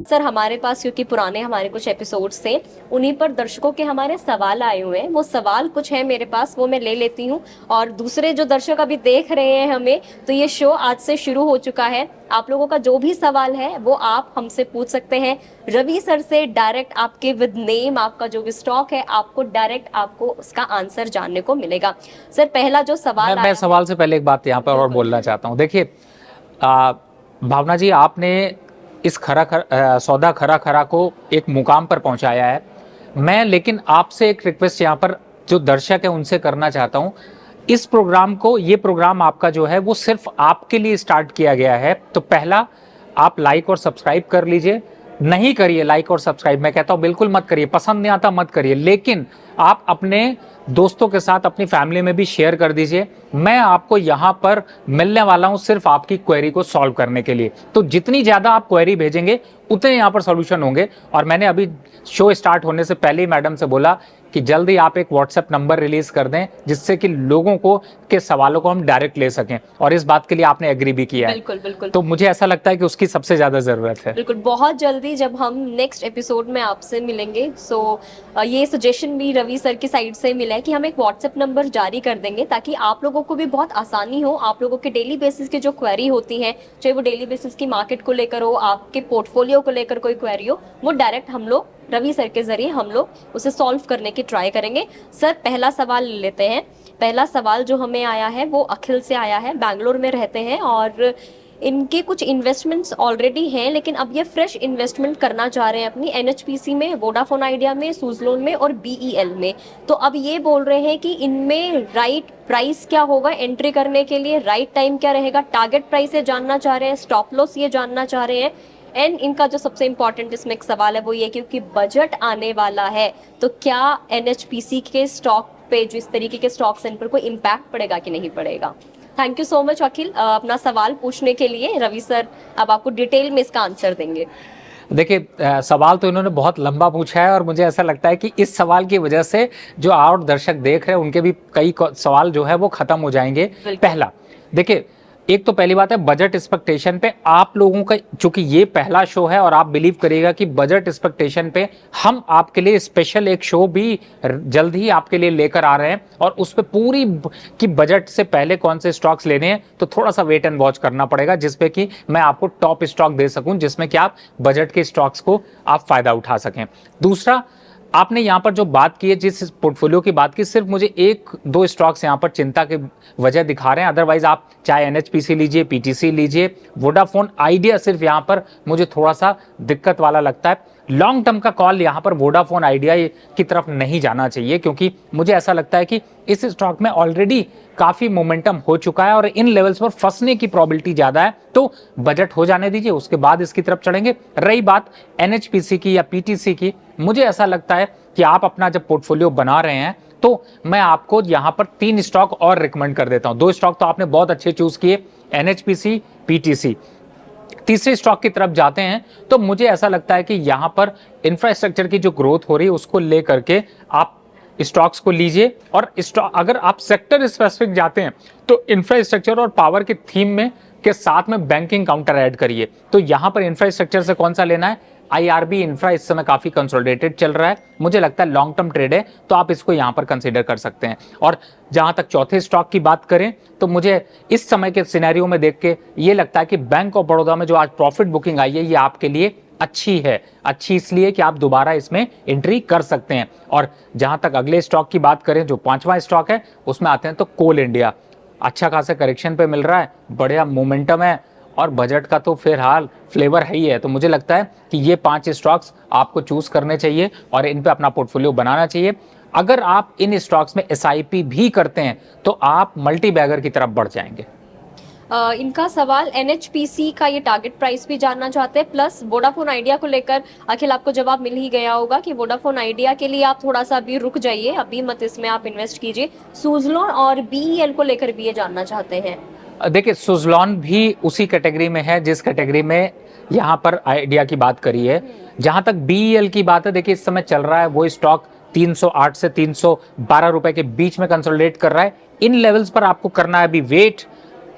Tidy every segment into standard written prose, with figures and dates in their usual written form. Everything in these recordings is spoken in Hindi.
सर हमारे पास क्योंकि पुराने हमारे कुछ एपिसोड्स थे, उन्हीं पर दर्शकों के हमारे सवाल आए हुए हैं। वो सवाल कुछ है मेरे पास, वो मैं ले लेती हूँ। और दूसरे जो दर्शक अभी देख रहे हैं हमें, तो ये शो आज से शुरू हो चुका है। आप लोगों का जो भी सवाल है वो आप हमसे पूछ सकते हैं रवि सर से डायरेक्ट। आपके विद नेम, आपका जो भी स्टॉक है, आपको डायरेक्ट आपको उसका आंसर जानने को मिलेगा। सर पहला जो सवाल मैं सवाल से पहले एक बात यहाँ पर और बोलना चाहता हूँ। देखिए भावना जी, आपने इस सौदा खरा खरा को एक मुकाम पर पहुंचाया है। मैं लेकिन आपसे एक रिक्वेस्ट यहाँ पर जो दर्शक है उनसे करना चाहता हूँ, इस प्रोग्राम को, ये प्रोग्राम आपका जो है वो सिर्फ आपके लिए स्टार्ट किया गया है। तो पहला आप लाइक और सब्सक्राइब कर लीजिए। नहीं करिए लाइक और सब्सक्राइब, मैं कहता हूं बिल्कुल मत करिए, पसंद नहीं आता मत करिए, लेकिन आप अपने दोस्तों के साथ, अपनी फैमिली में भी शेयर कर दीजिए। मैं आपको यहां पर मिलने वाला हूं सिर्फ आपकी क्वेरी को सॉल्व करने के लिए। तो जितनी ज्यादा आप क्वेरी भेजेंगे उतने यहां पर सॉल्यूशन होंगे। और मैंने अभी शो स्टार्ट होने से पहले ही मैडम से बोला कि जल्दी आप एक व्हाट्सएप नंबर रिलीज कर दें जिससे कि लोगों को के सवालों को हम डायरेक्ट ले सकें, और इस बात के लिए आपने एग्री भी किया है। बिल्कुल बिल्कुल। तो मुझे ऐसा लगता है कि उसकी सबसे ज्यादा जरूरत है। बिल्कुल, बहुत जल्दी जब हम नेक्स्ट एपिसोड में आपसे मिलेंगे, सो ये सजेशन भी रवि सर की साइड से मिला है कि हम एक व्हाट्सएप नंबर जारी कर देंगे ताकि आप लोगों को भी बहुत आसानी हो। आप लोगों के डेली बेसिस की जो क्वेरी होती है, चाहे वो डेली बेसिस की मार्केट को लेकर हो, आपके पोर्टफोलियो को लेकर कोई क्वेरी हो, वो डायरेक्ट हम लोग रवि सर के जरिए हम लोग उसे सॉल्व करने की ट्राई करेंगे। सर पहला सवाल लेते हैं। पहला सवाल जो हमें आया है वो अखिल से आया है, बैंगलोर में रहते हैं और इनके कुछ इन्वेस्टमेंट्स ऑलरेडी हैं, लेकिन अब ये फ्रेश इन्वेस्टमेंट करना चाह रहे हैं अपनी एनएचपीसी में, वोडाफोन आइडिया में, सुजलोन में और बीईएल में। तो अब ये बोल रहे हैं कि इनमें राइट प्राइस क्या होगा एंट्री करने के लिए, राइट टाइम क्या रहेगा, टारगेट प्राइस ये जानना चाह रहे हैं, स्टॉप लॉस ये जानना चाह रहे हैं। एंड इनका जो सबसे इंपॉर्टेंट इसमें एक सवाल है वो ये, क्योंकि बजट आने वाला है, तो क्या एनएचपीसी के स्टॉक पे, जो इस तरीके के स्टॉक्स, इन पर कोई इम्पैक्ट पड़ेगा कि नहीं पड़ेगा। थैंक यू सो मच अखिल अपना सवाल पूछने के लिए। रवि सर अब आपको डिटेल में इसका आंसर देंगे। देखिए सवाल तो इन्होंने बहुत लंबा पूछा है और मुझे ऐसा लगता है कि इस सवाल की वजह से जो और दर्शक देख रहे हैं उनके भी कई सवाल जो है वो खत्म हो जाएंगे। पहला, देखिए एक तो पहली बात है बजट एक्सपेक्टेशन पे आप लोगों का, चूंकि ये पहला शो है और आप बिलीव करिएगा कि बजट एक्सपेक्टेशन पे हम आपके लिए स्पेशल एक शो भी जल्द ही आपके लिए लेकर आ रहे हैं, और उस पे पूरी कि बजट से पहले कौन से स्टॉक्स लेने हैं, तो थोड़ा सा वेट एंड वॉच करना पड़ेगा जिसपे कि मैं आपको टॉप स्टॉक दे सकूं जिसमें कि आप बजट के स्टॉक्स को आप फायदा उठा सकें। दूसरा, आपने यहां पर जो बात की है, जिस पोर्टफोलियो की बात की, सिर्फ मुझे एक दो स्टॉक्स यहां पर चिंता की वजह दिखा रहे हैं, अदरवाइज आप चाहे एनएचपीसी लीजिए, पीटीसी लीजिए, वोडाफोन आइडिया सिर्फ यहां पर मुझे थोड़ा सा दिक्कत वाला लगता है। लॉन्ग टर्म का कॉल यहां पर वोडाफोन आइडिया की तरफ नहीं जाना चाहिए, क्योंकि मुझे ऐसा लगता है कि इस स्टॉक में ऑलरेडी काफी मोमेंटम हो चुका है और इन लेवल्स पर फंसने की प्रोबेबिलिटी ज्यादा है, तो बजट हो जाने दीजिए, उसके बाद इसकी तरफ चढ़ेंगे। रही बात एनएचपीसी की या पीटीसी की, मुझे ऐसा लगता है कि आप अपना जब पोर्टफोलियो बना रहे हैं तो मैं आपको यहां पर 3 स्टॉक और रिकमेंड कर देता हूं। 2 स्टॉक तो आपने बहुत अच्छे चूज किए, एनएचपीसी, पीटीसी। तीसरे स्टॉक की तरफ जाते हैं तो मुझे ऐसा लगता है कि यहां पर इंफ्रास्ट्रक्चर की जो ग्रोथ हो रही है उसको लेकर के आप स्टॉक्स को लीजिए, और अगर आप सेक्टर स्पेसिफिक जाते हैं तो इंफ्रास्ट्रक्चर और पावर के थीम में के साथ में बैंकिंग काउंटर ऐड करिए। तो यहां पर इंफ्रास्ट्रक्चर से कौन सा लेना है, आईआरबी इंफ्रा इस समय काफी कंसोलिडेटेड चल रहा है, मुझे लगता है लॉन्ग टर्म ट्रेड है, तो आप इसको यहां पर कंसीडर कर सकते हैं। और जहां तक चौथे स्टॉक की बात करें तो मुझे इस समय के सिनेरियो में देख के ये लगता है कि बैंक ऑफ बड़ौदा में जो आज प्रॉफिट बुकिंग आई है ये आपके लिए अच्छी है। अच्छी इसलिए कि आप दोबारा इसमें एंट्री कर सकते हैं। और जहां तक अगले स्टॉक की बात करें, जो 5वां स्टॉक है, उसमें आते हैं तो कोल इंडिया अच्छा खासा करेक्शन पे मिल रहा है, बढ़िया मोमेंटम है और बजट का तो फिर हाल फ्लेवर है ही है। तो मुझे लगता है कि ये 5 स्टॉक्स आपको चूज करने चाहिए और इन पे अपना पोर्टफोलियो बनाना चाहिए। अगर आप इन स्टॉक्स में एसआईपी भी करते हैं तो आप मल्टी बैगर की तरफ बढ़ जाएंगे। इनका सवाल एनएचपीसी का ये टारगेट प्राइस भी जानना चाहते हैं, प्लस वोडाफोन आइडिया को लेकर अखिल आपको जवाब मिल ही गया होगा कि वोडाफोन आइडिया के लिए आप थोड़ा सा अभी रुक जाइए, अभी मत इसमें आप इन्वेस्ट कीजिए। सुजलोन और बीईएल को लेकर भी ये जानना चाहते हैं। देखिए सुजलॉन भी उसी कैटेगरी में है जिस कैटेगरी में यहाँ पर आइडिया की बात करी है। जहां तक बीईएल की बात है, देखिए इस समय चल रहा है वो स्टॉक 308 से 312 रुपए के बीच में कंसोलिडेट कर रहा है। इन लेवल्स पर आपको करना है अभी वेट,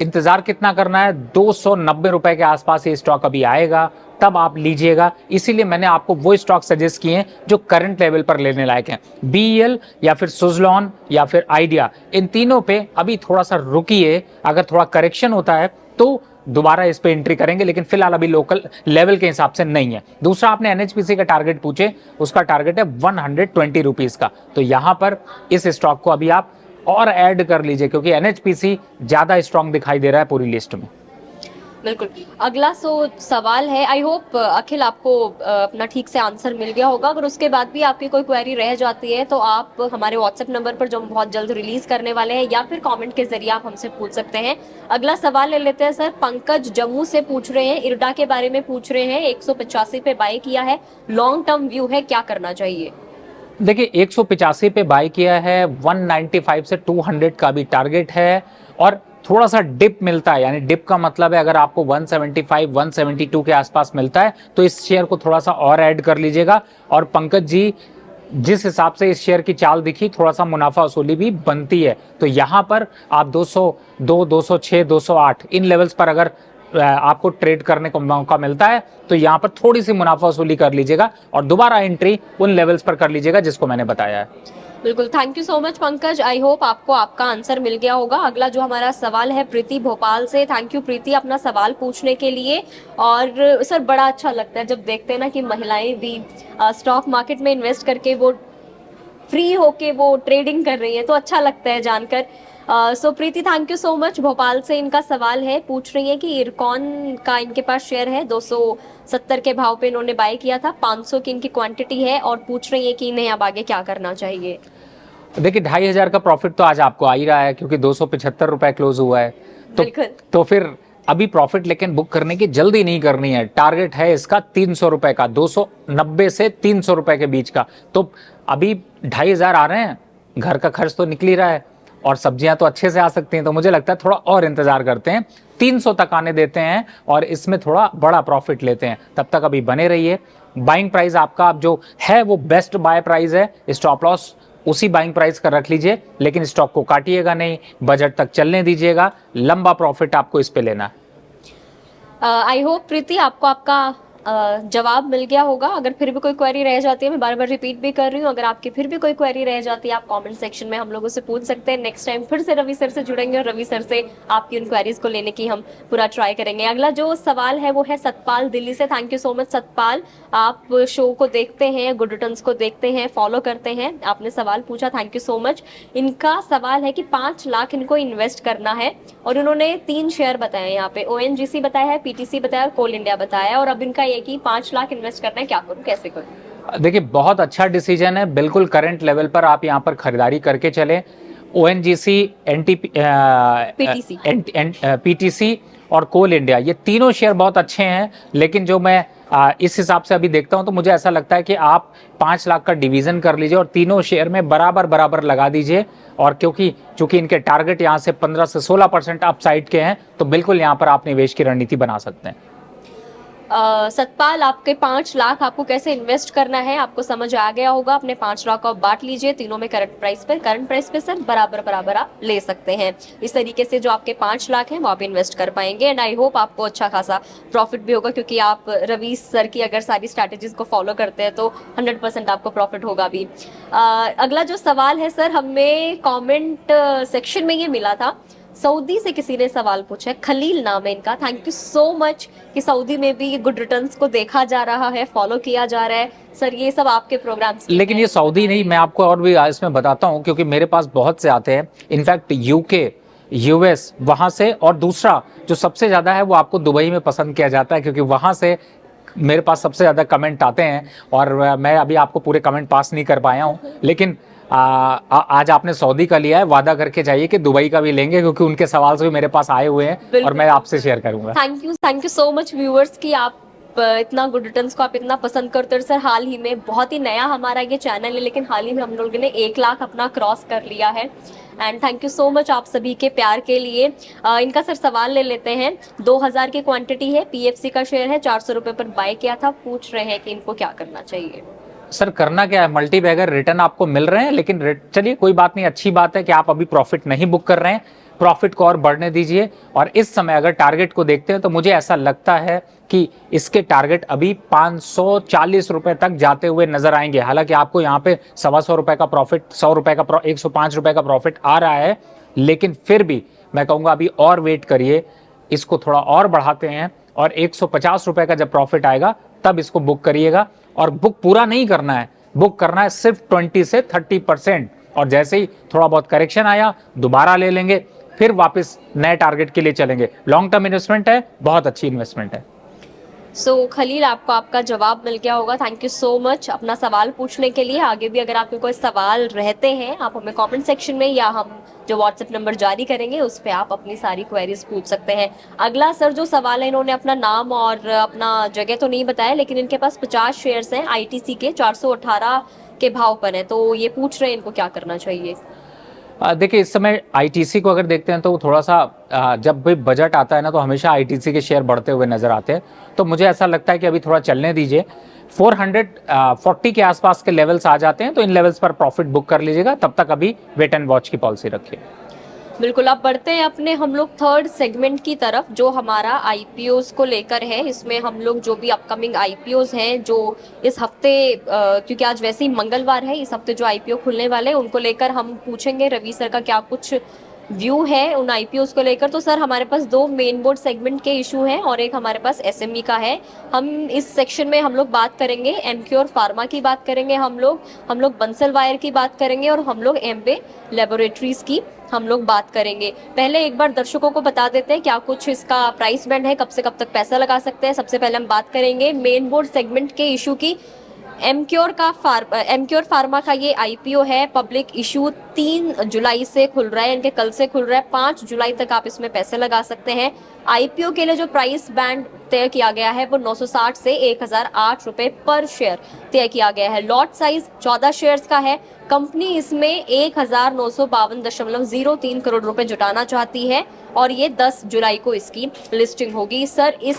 इंतजार कितना करना है, 290 रुपए के आसपास ये स्टॉक अभी आएगा, तब आप लीजिएगा। इसीलिए मैंने आपको वो स्टॉक सजेस्ट किए हैं जो करंट लेवल पर लेने लायक हैं। बीईएल या फिर सुजलॉन या फिर आइडिया, इन तीनों पे अभी थोड़ा सा रुकिए, अगर थोड़ा करेक्शन होता है तो दोबारा इस पे एंट्री करेंगे, लेकिन फिलहाल अभी लोकल लेवल के हिसाब से नहीं है। दूसरा, आपने एनएचपीसी का टारगेट पूछे, उसका टारगेट है 120 रुपीज का, तो यहां पर इस स्टॉक को अभी आप और ऐड कर लीजिए, क्योंकि एनएचपीसी ज्यादा स्ट्रांग दिखाई दे रहा है पूरी लिस्ट में। बिल्कुल। अगला सवाल है, आई होप अखिल आपको अपना ठीक से आंसर मिल गया होगा। अगर उसके बाद भी आपकी कोई क्वेरी रह जाती है तो आप हमारे व्हाट्सएप नंबर पर, जो हम बहुत जल्द रिलीज करने वाले हैं, या फिर कमेंट के जरिए आप हमसे पूछ सकते हैं। अगला सवाल ले लेते हैं सर। पंकज जम्मू से पूछ रहे हैं, इरडा के बारे में पूछ रहे हैं। 185 पे बाय किया है, लॉन्ग टर्म व्यू है, क्या करना चाहिए? देखिए, 185 पे बाय किया है, 195 से 200 का भी टारगेट है, और थोड़ा सा डिप मिलता है, यानी डिप का मतलब है अगर आपको 175 172 के आसपास मिलता है तो इस शेयर को थोड़ा सा और ऐड कर लीजिएगा। और पंकज जी, जिस हिसाब से इस शेयर की चाल दिखी, थोड़ा सा मुनाफा वसूली भी बनती है, तो यहां पर आप 202 206 208 इन लेवल्स पर अगर आपको ट्रेड करने को मौका मिलता है तो यहां पर थोड़ी सी मुनाफा वसूली कर लीजिएगा और दोबारा एंट्री उन लेवल्स पर कर लीजिएगा जिसको मैंने बताया है। बिल्कुल, thank you so much Pankaj. I hope आपको आपका आंसर मिल गया होगा। अगला जो हमारा सवाल है प्रीति भोपाल से। थैंक यू प्रीति अपना सवाल पूछने के लिए। और सर, बड़ा अच्छा लगता है जब देखते हैं ना कि महिलाएं भी स्टॉक मार्केट में इन्वेस्ट करके वो फ्री होके वो ट्रेडिंग कर रही है, तो अच्छा लगता है जानकर। So Preeti, thank you so much. Bhopal से इनका सवाल है, पूछ रही है कि इरकॉन का इनके पास शेयर है, 270 के भाव पे इन्होंने बाय किया था, 500 की इनकी क्वांटिटी है, और पूछ रही है कि इन्हें अब आगे क्या करना चाहिए। देखिए, 2500 का प्रॉफिट तो आज आपको आ ही रहा है, क्योंकि 275 रुपए क्लोज हुआ है, तो फिर अभी प्रॉफिट लेकिन बुक करने की जल्दी नहीं करनी है। टारगेट है इसका 300 रुपए का, 290 से 300 रुपए के बीच का। तो अभी 2500 आ रहे हैं, घर का खर्च तो निकल ही रहा है और सब्जियां तो अच्छे से आ सकती हैं, तो मुझे लगता है थोड़ा और इंतजार करते हैं, 300 तक आने देते हैं और इसमें थोड़ा बड़ा प्रॉफिट लेते हैं। तब तक अभी बने रहिए। बाइंग प्राइस आपका अब जो है वो बेस्ट बाय प्राइस है, स्टॉप लॉस उसी बाइंग प्राइस का रख लीजिए, लेकिन स्टॉक को काटिएगा नहीं, बजट तक चलने दीजिएगा, लंबा प्रॉफिट आपको इस पे लेना है। आई होप प्रीति आपको आपका जवाब मिल गया होगा। अगर फिर भी कोई क्वेरी रह जाती है, मैं बार बार रिपीट भी कर रही हूँ, अगर आपकी फिर भी कोई क्वेरी रह जाती है आप कमेंट सेक्शन में हम लोगों से पूछ सकते हैं। नेक्स्ट टाइम फिर से रवि सर से जुड़ेंगे और रवि सर से आपकी उन क्वेरीज को लेने की हम पूरा ट्राई करेंगे। अगला जो सवाल है वो है सतपाल दिल्ली से। Thank you so much Satpal, आप शो को देखते हैं, गुड रिटर्न्स को देखते हैं, फॉलो करते हैं, आपने सवाल पूछा, थैंक यू सो मच। इनका सवाल है कि 5 लाख इनको इन्वेस्ट करना है और उन्होंने 3 शेयर बताए यहाँ पे, ONGC बताया है, PTC बताया और कोल इंडिया बताया, और अब इनका ये कि 5 लाख इन्वेस्ट करना है, क्या करूं, कैसे करूं? देखिए, बहुत अच्छा डिसीजन है, बिल्कुल करंट लेवल पर आप यहाँ पर खरीदारी करके चले। ONGC, PTC और कोल इंडिया, ये तीनों शेयर बहुत अच्छे हैं, लेकिन जो मैं इस हिसाब से अभी देखता हूं तो मुझे ऐसा लगता है कि आप 5 लाख का डिवीजन कर लीजिए और तीनों शेयर में बराबर बराबर लगा दीजिए। और चूंकि इनके टारगेट यहाँ से 15 से 16% अपसाइड के हैं, तो बिल्कुल यहाँ पर आप निवेश की रणनीति बना सकते हैं। सतपाल, आपके 5 लाख आपको कैसे इन्वेस्ट करना है आपको समझ आ गया होगा। अपने 5 लाख को आप बांट लीजिए तीनों में करंट प्राइस पे सर बराबर बराबर आप ले सकते हैं। इस तरीके से जो आपके 5 लाख हैं वो आप इन्वेस्ट कर पाएंगे, एंड आई होप आपको अच्छा खासा प्रॉफिट भी होगा, क्योंकि आप रवि सर की अगर सारी स्ट्रैटेजीज को फॉलो करते हैं तो 100% आपको प्रॉफिट होगा भी। अगला जो सवाल है सर, हमें कॉमेंट सेक्शन में ये मिला था, सऊदी से किसी ने सवाल पूछा है, खलील नाम है इनका। थैंक यू सो मच कि सऊदी में भी गुड रिटर्न्स को देखा जा रहा है, फॉलो किया जा रहा है। सर, ये सब आपके प्रोग्राम्स, लेकिन ये सऊदी नहीं, मैं आपको और भी इसमें बताता हूँ, क्योंकि मेरे पास बहुत से आते हैं, इनफैक्ट UK, US वहां से, और दूसरा जो सबसे ज्यादा है वो आपको दुबई में पसंद किया जाता है, क्योंकि वहां से मेरे पास सबसे ज्यादा कमेंट आते हैं, और मैं अभी आपको पूरे कमेंट पास नहीं कर पाया हूँ, लेकिन आज आपने सऊदी का लिया है, वादा करके जाइए कि दुबई का भी लेंगे, क्योंकि उनके सवाल से भी मेरे पास आए हुए हैं और मैं आपसे शेयर करूंगा। Thank you so much viewers कि आप इतना गुड रिटर्न्स को आप इतना पसंद करते हो। सर, हाल ही में बहुत ही नया हमारा ये चैनल है, लेकिन हाल ही में हम लोगों ने 1 लाख अपना क्रॉस कर लिया है, and thank you so much आप सभी के प्यार के लिए। इनका सर सवाल ले लेते हैं। 2000 की क्वांटिटी है, PFC का शेयर है, 400 रुपए पर बाय किया था, पूछ रहे हैं कि इनको क्या करना चाहिए। सर, करना क्या है, मल्टी बैगर रिटर्न आपको मिल रहे हैं, लेकिन चलिए कोई बात नहीं, अच्छी बात है कि आप अभी प्रॉफिट नहीं बुक कर रहे हैं। प्रॉफिट को और बढ़ने दीजिए। और इस समय अगर टारगेट को देखते हैं तो मुझे ऐसा लगता है कि इसके टारगेट अभी 540 रुपए तक जाते हुए नजर आएंगे। हालांकि आपको यहाँ पे 125 रुपए का प्रॉफिट, 100 रुपए का 105 रुपए का प्रॉफिट आ रहा है, लेकिन फिर भी मैं कहूंगा अभी और वेट करिए, इसको थोड़ा और बढ़ाते हैं और 150 रुपए का जब प्रॉफिट आएगा तब इसको बुक करिएगा। और बुक पूरा नहीं करना है, बुक करना है सिर्फ 20 से 30%। और जैसे ही थोड़ा बहुत करेक्शन आया दोबारा ले लेंगे, फिर वापस नए टारगेट के लिए चलेंगे। लॉन्ग टर्म इन्वेस्टमेंट है, बहुत अच्छी इन्वेस्टमेंट है। सो खलील, आपको आपका जवाब मिल गया होगा। थैंक यू सो मच अपना सवाल पूछने के लिए। आगे भी अगर आपके कोई सवाल रहते हैं, आप हमें कमेंट सेक्शन में या हम जो व्हाट्सएप नंबर जारी करेंगे उस पर आप अपनी सारी क्वेरीज पूछ सकते हैं। अगला सर जो सवाल है, इन्होंने अपना नाम और अपना जगह तो नहीं बताया, लेकिन इनके पास 50 शेयर्स हैं आईटीसी के, 418 के भाव पर है। तो ये पूछ रहे हैं इनको क्या करना चाहिए। देखिए, इस समय आईटीसी को अगर देखते हैं तो थोड़ा सा जब भी बजट आता है ना तो हमेशा आईटीसी के शेयर बढ़ते हुए नजर आते हैं। तो मुझे ऐसा लगता है कि अभी थोड़ा चलने दीजिए। 440 के आसपास के लेवल्स आ जाते हैं तो इन लेवल्स पर प्रॉफिट बुक कर लीजिएगा। तब तक अभी वेट एंड वॉच की पॉलिसी रखिए। बिल्कुल। अब बढ़ते हैं अपने हम लोग थर्ड सेगमेंट की तरफ, जो हमारा आईपीओज को लेकर है। इसमें हम लोग जो भी अपकमिंग आईपीओज हैं जो इस हफ्ते, क्योंकि आज वैसे ही मंगलवार है, इस हफ्ते जो आईपीओ खुलने वाले हैं उनको लेकर हम पूछेंगे रवि सर का क्या कुछ व्यू है उन आईपीओज को लेकर। तो सर, हमारे पास 2 मेन बोर्ड सेगमेंट के इशू हैं और एक हमारे पास एसएमई का है। हम इस सेक्शन में हम लोग बात करेंगे एमक्योर फार्मा की बात करेंगे, हम लोग बंसल वायर की बात करेंगे और हम लोग एम्बे लेबोरेटरीज की हम लोग बात करेंगे। पहले एक बार दर्शकों को बता देते हैं क्या कुछ इसका प्राइस बैंड है, कब से कब तक पैसा लगा सकते हैं। सबसे पहले हम बात करेंगे मेन बोर्ड सेगमेंट के इशू की। एमक्योर फार्मा का ये आईपीओ है, पब्लिक इशू 3 जुलाई से खुल रहा है, इनके कल से खुल रहा है। 5 जुलाई तक आप इसमें पैसे लगा सकते हैं। आईपीओ के लिए जो प्राइस बैंड तय किया गया है वो 960 से 1008 रुपए पर शेयर तय किया गया है। लॉट साइज 14 शेयर्स का है। कंपनी इसमें 1952.03 करोड़ रुपए जुटाना चाहती है और ये 10 जुलाई को इसकी लिस्टिंग होगी। सर, इस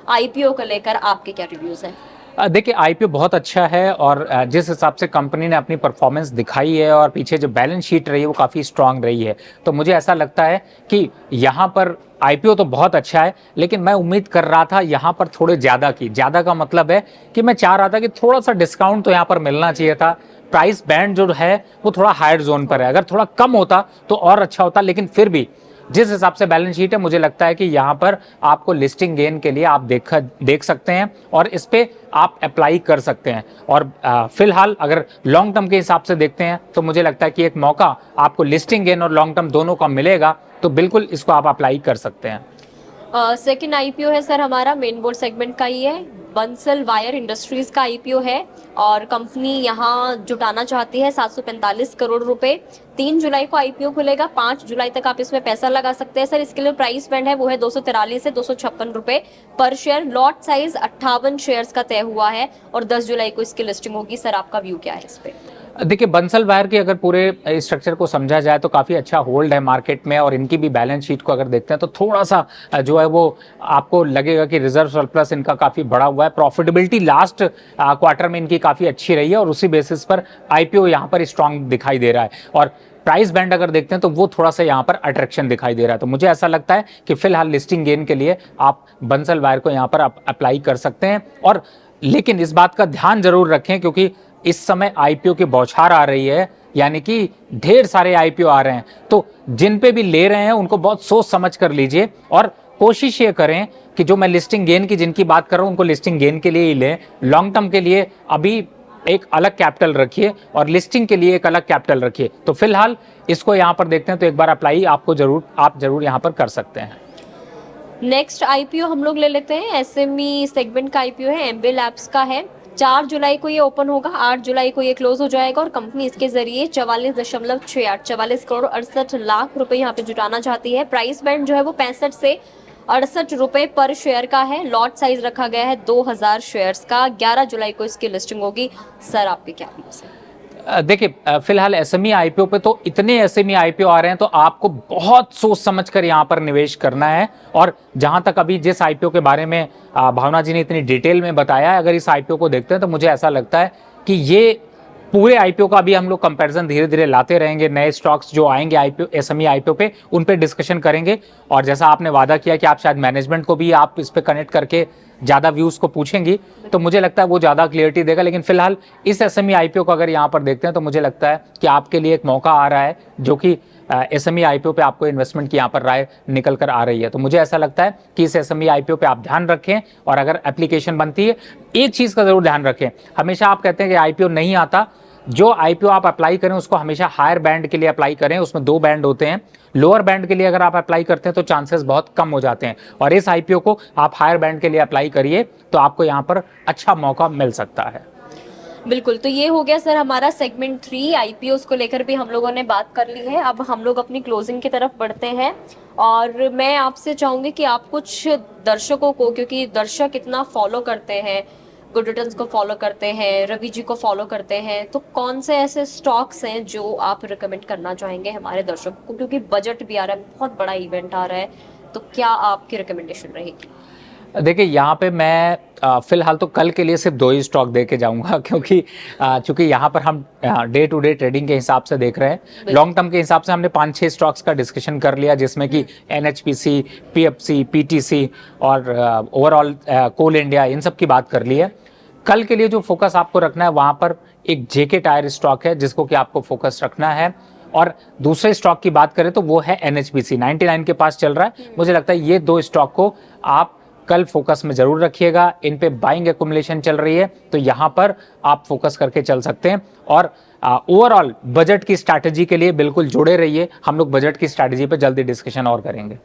आईपीओ को लेकर आपके क्या रिव्यूज हैं? देखिए, आईपीओ बहुत अच्छा है और जिस हिसाब से कंपनी ने अपनी परफॉर्मेंस दिखाई है और पीछे जो बैलेंस शीट रही है वो काफ़ी स्ट्रांग रही है, तो मुझे ऐसा लगता है कि यहाँ पर आईपीओ तो बहुत अच्छा है, लेकिन मैं उम्मीद कर रहा था यहाँ पर थोड़े ज़्यादा का मतलब है कि मैं चाह रहा था कि थोड़ा सा डिस्काउंट तो यहाँ पर मिलना चाहिए था। प्राइस बैंड जो है वो थोड़ा हायर जोन पर है, अगर थोड़ा कम होता तो और अच्छा होता। लेकिन फिर भी जिस हिसाब से बैलेंस शीट है, मुझे लगता है कि यहाँ पर आपको लिस्टिंग गेन के लिए आप देख सकते हैं और इस पे आप अप्लाई कर सकते हैं। और फिलहाल अगर लॉन्ग टर्म के हिसाब से देखते हैं तो मुझे लगता है कि एक मौका आपको लिस्टिंग गेन और लॉन्ग टर्म दोनों का मिलेगा, तो बिल्कुल इसको आप अप्लाई कर सकते हैं। सेकंड आईपीओ है सर हमारा मेन बोर्ड सेगमेंट का ही है, बंसल वायर इंडस्ट्रीज का आईपीओ है और कंपनी यहाँ जुटाना चाहती है 745 करोड़ रुपए। 3 जुलाई को आईपीओ खुलेगा, 5 जुलाई तक आप इसमें पैसा लगा सकते हैं। सर, इसके लिए प्राइस बैंड है वो है 243 से 256 रुपए पर शेयर। लॉट साइज 58 शेयर्स का तय हुआ है और 10 जुलाई को इसकी लिस्टिंग होगी। सर, आपका व्यू क्या है इस पे? देखिए, बंसल वायर के अगर पूरे स्ट्रक्चर को समझा जाए तो काफ़ी अच्छा होल्ड है मार्केट में और इनकी भी बैलेंस शीट को अगर देखते हैं तो थोड़ा सा जो है वो आपको लगेगा कि रिजर्व सरप्लस इनका काफ़ी बड़ा हुआ है। प्रॉफिटेबिलिटी लास्ट क्वार्टर में इनकी काफ़ी अच्छी रही है और उसी बेसिस पर आईपीओ यहाँ पर स्ट्रांग दिखाई दे रहा है। और प्राइस बैंड अगर देखते हैं तो वो थोड़ा सा यहाँ पर अट्रैक्शन दिखाई दे रहा है। तो मुझे ऐसा लगता है कि फिलहाल लिस्टिंग गेन के लिए आप बंसल वायर को यहाँ पर अप्लाई कर सकते हैं। और लेकिन इस बात का ध्यान जरूर रखें क्योंकि इस समय आईपीओ की बौछार आ रही है, यानी कि ढेर सारे आईपीओ आ रहे हैं, तो जिन पे भी ले रहे हैं उनको बहुत सोच समझ कर लीजिए और कोशिश ये करें कि जो मैं लिस्टिंग गेन की जिनकी बात कर रहा हूं उनको लिस्टिंग गेन के लिए ही लें। लॉन्ग टर्म के लिए अभी एक अलग कैपिटल रखिए और लिस्टिंग के लिए एक अलग कैपिटल रखिए। तो फिलहाल इसको यहाँ पर देखते हैं तो एक बार अप्लाई आप जरूर यहाँ पर कर सकते हैं। नेक्स्ट आईपीओ हम लोग ले लेते हैं, एसएमई सेगमेंट का आईपीओ है, एम्बे लैब्स का है। 4 जुलाई को ये ओपन होगा, 8 जुलाई को ये क्लोज हो जाएगा और कंपनी इसके जरिए 44 करोड़ 68 लाख रुपए यहाँ पे जुटाना चाहती है। प्राइस बैंड जो है वो 65 से 68 रुपए पर शेयर का है। लॉट साइज रखा गया है 2000 शेयर्स का। 11 जुलाई को इसकी लिस्टिंग होगी। सर, आपके क्या व्यूज हैं? देखिए, फिलहाल एसएमई आईपीओ पे तो इतने एसएमई आईपीओ आ रहे हैं तो आपको बहुत सोच समझकर यहाँ पर निवेश करना है। और जहां तक अभी जिस आईपीओ के बारे में भावना जी ने इतनी डिटेल में बताया है, अगर इस आईपीओ को देखते हैं तो मुझे ऐसा लगता है कि ये पूरे आईपीओ का भी हम लोग कंपैरिजन धीरे धीरे लाते रहेंगे, नए स्टॉक्स जो आएंगे आईपीओ एसएमई आईपीओ पे उन पे डिस्कशन करेंगे। और जैसा आपने वादा किया कि आप शायद मैनेजमेंट को भी आप इस पे कनेक्ट करके ज़्यादा व्यूज़ को पूछेंगी, तो मुझे लगता है वो ज़्यादा क्लियरिटी देगा। लेकिन फिलहाल इस एसएमई आईपीओ को अगर यहाँ पर देखते हैं तो मुझे लगता है कि आपके लिए एक मौका आ रहा है, जो कि एसएमई आईपीओ पे आपको इन्वेस्टमेंट की यहाँ पर राय निकल कर आ रही है। तो मुझे ऐसा लगता है कि इस एसएमई आईपीओ पे आप ध्यान रखें, और अगर एप्लीकेशन बनती है, एक चीज़ का जरूर ध्यान रखें। हमेशा आप कहते हैं कि आईपीओ नहीं आता, जो आईपीओ आप अप्लाई करें उसको हमेशा हायर बैंड के लिए अप्लाई करें, उसमें 2 बैंड होते हैं। लोअर बैंड के लिए अगर आप अप्लाई करते हैं तो चांसेस बहुत कम हो जाते हैं, और इस आईपीओ को आप हायर बैंड के लिए अप्लाई करिए तो आपको यहाँ पर अच्छा मौका मिल सकता है। बिल्कुल, तो ये हो गया सर हमारा सेगमेंट 3 आईपीओ को लेकर भी हम लोगों ने बात कर ली है। अब हम लोग अपनी क्लोजिंग की तरफ बढ़ते हैं, और मैं आपसे चाहूंगी कि आप कुछ दर्शकों को, क्योंकि दर्शक इतना फॉलो करते हैं, गुड रिटर्न्स को फॉलो करते हैं, रवि जी को फॉलो करते हैं, तो कौन से ऐसे स्टॉक्स हैं जो आप रिकमेंड करना चाहेंगे हमारे दर्शकों को, क्योंकि बजट भी आ रहा है, बहुत बड़ा इवेंट आ रहा है, तो क्या आपकी रिकमेंडेशन रहेगी? देखिए यहाँ पे मैं फिलहाल तो कल के लिए सिर्फ 2 ही स्टॉक दे के जाऊंगा, क्योंकि चूंकि यहाँ पर हम डे टू डे ट्रेडिंग के हिसाब से देख रहे हैं। लॉन्ग टर्म के हिसाब से हमने 5-6 स्टॉक्स का डिस्कशन कर लिया, जिसमें कि एनएचपीसी, पीएफसी, पीटीसी और ओवरऑल कोल इंडिया, इन सब की बात कर ली है। कल के लिए जो फोकस आपको रखना है वहाँ पर एक जेके टायर स्टॉक है जिसको कि आपको फोकस रखना है, और दूसरे स्टॉक की बात करें तो वो है एनएचपीसी, 99 के पास चल रहा है। मुझे लगता है ये 2 स्टॉक को आप कल फोकस में जरूर रखिएगा। इन पे बाइंग एक्युमुलेशन चल रही है, तो यहाँ पर आप फोकस करके चल सकते हैं। और ओवरऑल बजट की स्ट्रैटेजी के लिए बिल्कुल जुड़े रहिए, हम लोग बजट की स्ट्रैटेजी पे जल्दी डिस्कशन और करेंगे।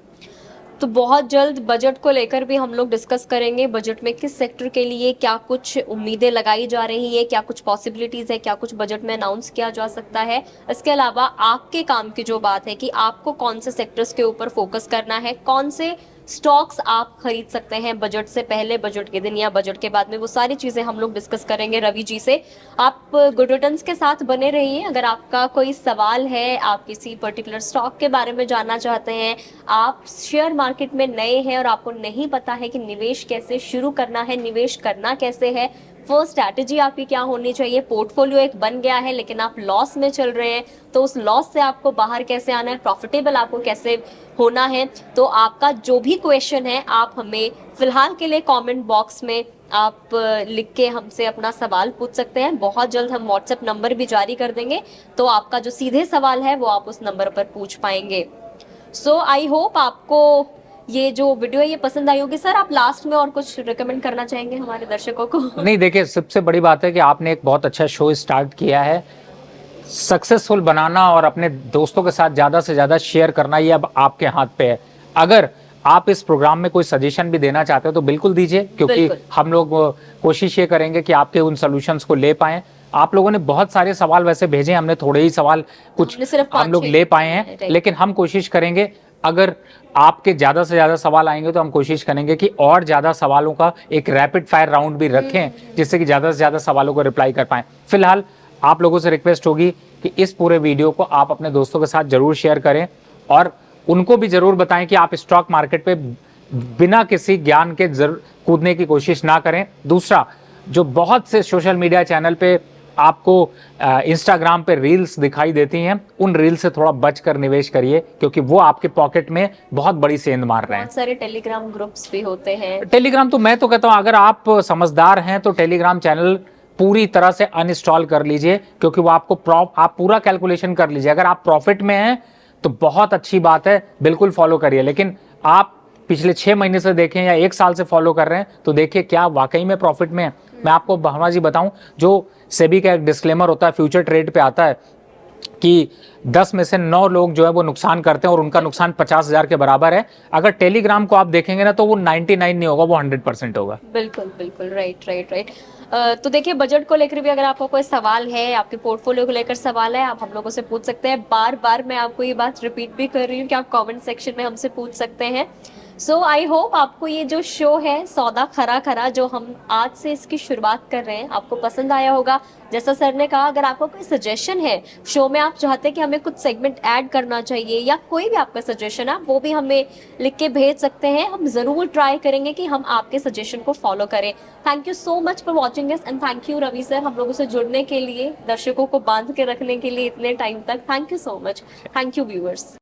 तो बहुत जल्द बजट को लेकर भी हम लोग डिस्कस करेंगे। बजट में किस सेक्टर के लिए क्या कुछ उम्मीदें लगाई जा रही है, क्या कुछ पॉसिबिलिटीज है, क्या कुछ बजट में अनाउंस किया जा सकता है। इसके अलावा आपके काम की जो बात है कि आपको कौन से सेक्टर्स के ऊपर फोकस करना है, कौन से स्टॉक्स आप खरीद सकते हैं बजट से पहले, बजट के दिन या बजट के बाद में, वो सारी चीजें हम लोग डिस्कस करेंगे रवि जी से। आप गुड रिटर्न्स के साथ बने रहिए। अगर आपका कोई सवाल है, आप किसी पर्टिकुलर स्टॉक के बारे में जानना चाहते हैं, आप शेयर मार्केट में नए हैं और आपको नहीं पता है कि निवेश कैसे शुरू करना है, निवेश करना कैसे है, वो स्ट्रैटेजी आपकी क्या होनी चाहिए, पोर्टफोलियो एक बन गया है लेकिन आप लॉस में चल रहे हैं, तो उस लॉस से आपको बाहर कैसे आना है, प्रॉफिटेबल आपको कैसे होना है, तो आपका जो भी क्वेश्चन है आप हमें फिलहाल के लिए कमेंट बॉक्स में आप लिख के हमसे अपना सवाल पूछ सकते हैं। बहुत जल्द हम व्हाट्सएप नंबर भी जारी कर देंगे, तो आपका जो सीधे सवाल है वो आप उस नंबर पर पूछ पाएंगे। सो आई होप आपको ये जो वीडियो है ये पसंद आई होगी। सर आप लास्ट में और कुछ रिकमेंड करना चाहेंगे हमारे दर्शकों को? नहीं, देखिए सबसे बड़ी बात है कि आपने एक बहुत अच्छा शो स्टार्ट किया है। सक्सेसफुल बनाना और अपने दोस्तों के साथ ज़्यादा से ज़्यादा शेयर करना, ये अब आपके हाथ पे है। अगर आप इस प्रोग्राम में कोई सजेशन भी देना चाहते हो तो बिल्कुल दीजिए, क्योंकि हम लोग कोशिश ये करेंगे कि आपके उन सॉल्यूशंस को ले पाएं। आप लोगों ने बहुत सारे सवाल वैसे भेजे, हमने थोड़े ही सवाल कुछ हम लोग ले पाए हैं, लेकिन हम कोशिश करेंगे अगर आपके ज़्यादा से ज़्यादा सवाल आएंगे तो हम कोशिश करेंगे कि और ज़्यादा सवालों का एक रैपिड फायर राउंड भी रखें, जिससे कि ज़्यादा से ज़्यादा सवालों को रिप्लाई कर पाएं। फिलहाल आप लोगों से रिक्वेस्ट होगी कि इस पूरे वीडियो को आप अपने दोस्तों के साथ जरूर शेयर करें, और उनको भी जरूर बताएं कि आप स्टॉक मार्केट पे बिना किसी ज्ञान के कूदने की कोशिश ना करें। दूसरा, जो बहुत से सोशल मीडिया चैनल पे आपको इंस्टाग्राम पे रील्स दिखाई देती हैं, उन रील से थोड़ा बचकर निवेश करिए, क्योंकि वो आपके पॉकेट में बहुत बड़ी सेंध मार रहे हैं। बहुत सारे टेलीग्राम ग्रुप्स भी होते हैं। टेलीग्राम तो मैं तो कहता हूं अगर आप समझदार हैं तो टेलीग्राम चैनल पूरी तरह से अनइंस्टॉल कर लीजिए, क्योंकि वो आपको आप पूरा कैलकुलेशन कर लीजिए। अगर आप प्रॉफिट में हैं तो बहुत अच्छी बात है, बिल्कुल फॉलो करिए। लेकिन आप पिछले 6 महीने से देखें या 1 साल से फॉलो कर रहे हैं तो देखिए क्या वाकई में प्रॉफिट में है। मैं आपको भावना जी बताऊं, जो सेबी का एक डिस्क्लेमर होता है फ्यूचर ट्रेड पे आता है कि 10 में से 9 लोग जो है वो नुकसान करते हैं और उनका नुकसान 50,000 के बराबर है। अगर टेलीग्राम को आप देखेंगे ना तो वो 99 नहीं होगा, वो 100% होगा। बिल्कुल बिल्कुल, राइट। तो देखिए बजट को लेकर भी अगर आपको कोई सवाल है, आपके पोर्टफोलियो को लेकर सवाल है, आप हम लोगों से पूछ सकते हैं। बार बार मैं आपको ये बात रिपीट भी कर रही हूँ कि आप कमेंट सेक्शन में हमसे पूछ सकते हैं। सो आई होप आपको ये जो शो है सौदा खरा खरा, जो हम आज से इसकी शुरुआत कर रहे हैं, आपको पसंद आया होगा। जैसा सर ने कहा, अगर आपको कोई सजेशन है शो में, आप चाहते हैं कि हमें कुछ सेगमेंट ऐड करना चाहिए या कोई भी आपका सजेशन है, वो भी हमें लिख के भेज सकते हैं। हम जरूर ट्राई करेंगे कि हम आपके सजेशन को फॉलो करें। Thank you so much for watching this and thank you Ravi sir, हम लोगों से जुड़ने के लिए, दर्शकों को बांध के रखने के लिए इतने टाइम तक। Thank you so much. Thank you viewers.